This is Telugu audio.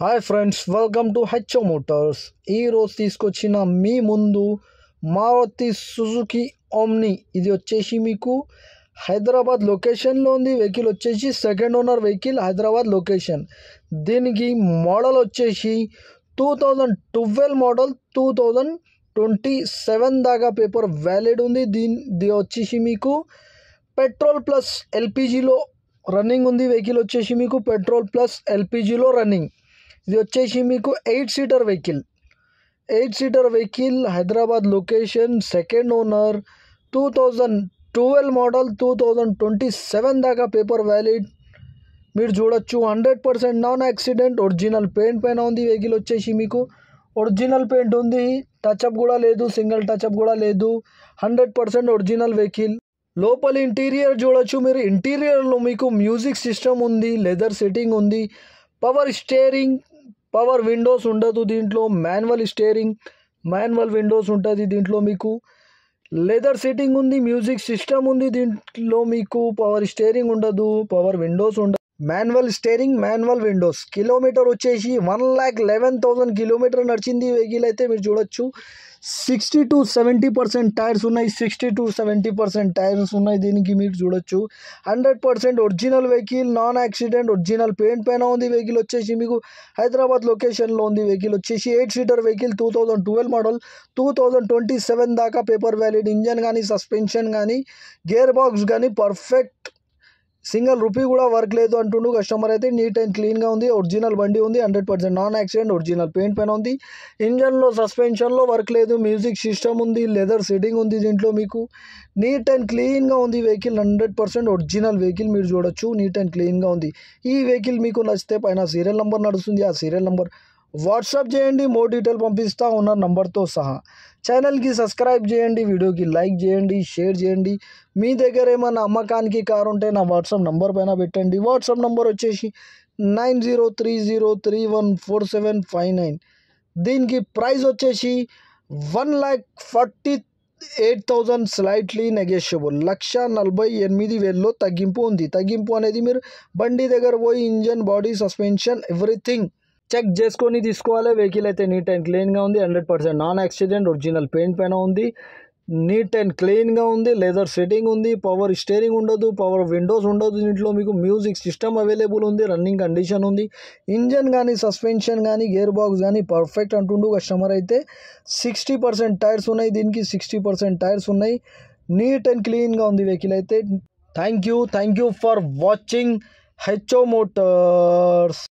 Hi friends, welcome to HO Motors. ఈరోజు తీసుకొచ్చిన మీ ముందు మారుతి సుజుకి ఓమ్ని. ఇది వచ్చేసి మీకు హైదరాబాద్ లొకేషన్లో ఉంది. వెహికల్ వచ్చేసి second owner vehicle, Hyderabad location. దీనికి మోడల్ వచ్చేసి 2012 మోడల్, 2027 దాకా పేపర్ వ్యాలిడ్ ఉంది. దీని వచ్చేసి మీకు పెట్రోల్ ప్లస్ ఎల్పిజిలో రన్నింగ్ ఉంది. వెహికల్ వచ్చేసి మీకు పెట్రోల్ ప్లస్ ఎల్పిజిలో రన్నింగ్. ఇది వచ్చేసి మీకు 8 seater vehicle, Hyderabad location, second owner, 2012 model, 2027 దాకా పేపర్ వ్యాలిడ్. మీరు చూడొచ్చు 100% నాన్ యాక్సిడెంట్, ఒరిజినల్ పెయింట్ పైన ఉంది. వెహికల్ వచ్చేసి మీకు ఒరిజినల్ పెయింట్ ఉంది, టచ్అప్ కూడా లేదు, సింగిల్ టచ్అప్ కూడా లేదు. 100% ఒరిజినల్ వెహికల్. లోపల ఇంటీరియర్ చూడొచ్చు మీరు. ఇంటీరియర్లో మీకు మ్యూజిక్ సిస్టమ్ ఉంది, లెదర్ సెట్టింగ్ ఉంది, పవర్ స్టీరింగ్, పవర్ విండోస్ ఉండదు దీంట్లో. మాన్యువల్ స్టీరింగ్, మాన్యువల్ విండోస్ ఉంటుంది దీంట్లో. మీకు లెదర్ సెట్టింగ్ ఉంది, మ్యూజిక్ సిస్టమ్ ఉంది దీంట్లో. మీకు పవర్ స్టీరింగ్ ఉండదు, పవర్ విండోస్ ఉండదు. Manual steering, manual windows. Kilometer వచ్చేసి 1,11,000 కిలోమీటర్ నడిచింది వెహికల్ అయితే. మీరు చూడొచ్చు 60 to 70% టైర్స్ ఉన్నాయి, 60 to 70% టైర్స్ ఉన్నాయి దీనికి. మీరు చూడొచ్చు 100% original vehicle, non accident, original paint పైన ఉంది. వెహికల్ వచ్చేసి మీకు హైదరాబాద్ లొకేషన్లో ఉంది. వెహికల్ వచ్చేసి 8 సీటర్ వెహికల్, 2012 మోడల్, 2027 దాకా పేపర్ వ్యాలిడ్. ఇంజన్ కానీ, సస్పెన్షన్ కానీ, గేర్ బాక్స్ కానీ పర్ఫెక్ట్, సింగిల్ రూపీ కూడా వర్క్ లేదు అంటుండు కస్టమర్ అయితే. నీట్ అండ్ క్లీన్గా ఉంది, ఒరిజినల్ బండి ఉంది, 100% నాన్ యాక్సిడెంట్, ఒరిజినల్ పెయింట్ పైన ఉంది. ఇంజన్లో, సస్పెన్షన్లో వర్క్ లేదు. మ్యూజిక్ సిస్టమ్ ఉంది, లెదర్ సెట్టింగ్ ఉంది దీంట్లో. మీకు నీట్ అండ్ క్లీన్గా ఉంది వెహికల్, 100% ఒరిజినల్ వెహికల్. మీరు చూడొచ్చు నీట్ అండ్ క్లీన్గా ఉంది. ఈ వెహికల్ మీకు నచ్చితే పైన సీరియల్ నెంబర్ నడుస్తుంది, ఆ సీరియల్ నెంబర్ వాట్సాప్ చేయండి, మోర్ డీటెయిల్ పంపిస్తా ఉన్న నంబర్తో సహా. ఛానల్కి సబ్స్క్రైబ్ చేయండి, వీడియోకి లైక్ చేయండి, షేర్ చేయండి. మీ దగ్గర ఏమైనా అమ్మకానికి కారు ఉంటే నా వాట్సాప్ నంబర్ పైన పెట్టండి. వాట్సాప్ నంబర్ వచ్చేసి 9030314759. దీనికి ప్రైస్ వచ్చేసి 1,48,000, స్లైట్లీ నెగోషియబుల్. 1,48,000లో తగ్గింపు ఉంది. తగ్గింపు అనేది మీరు బండి దగ్గర పోయి engine, body, suspension everything check చేసుకొని తీసుకోవాలి. వెహికల్ అయితే నీట్ అండ్ క్లీన్గా ఉంది, 100% నాన్ యాక్సిడెంట్, ఒరిజినల్ పెయింట్ పైన ఉంది, నీట్ అండ్ క్లీన్గా ఉంది. లెదర్ సెట్టింగ్ ఉంది, పవర్ స్టీరింగ్ ఉండదు, పవర్ విండోస్ ఉండదు దీంట్లో. మీకు మ్యూజిక్ సిస్టమ్ అవైలబుల్ ఉంది, రన్నింగ్ కండిషన్ ఉంది. ఇంజన్ కానీ, సస్పెన్షన్ కానీ, గేర్ బాక్స్ కానీ పర్ఫెక్ట్ అంటుండు కస్టమర్ అయితే. 60% టైర్స్ ఉన్నాయి దీనికి, 60% టైర్స్ ఉన్నాయి. నీట్ అండ్ క్లీన్గా ఉంది వెహికల్ అయితే. Thank you for watching HO Motors.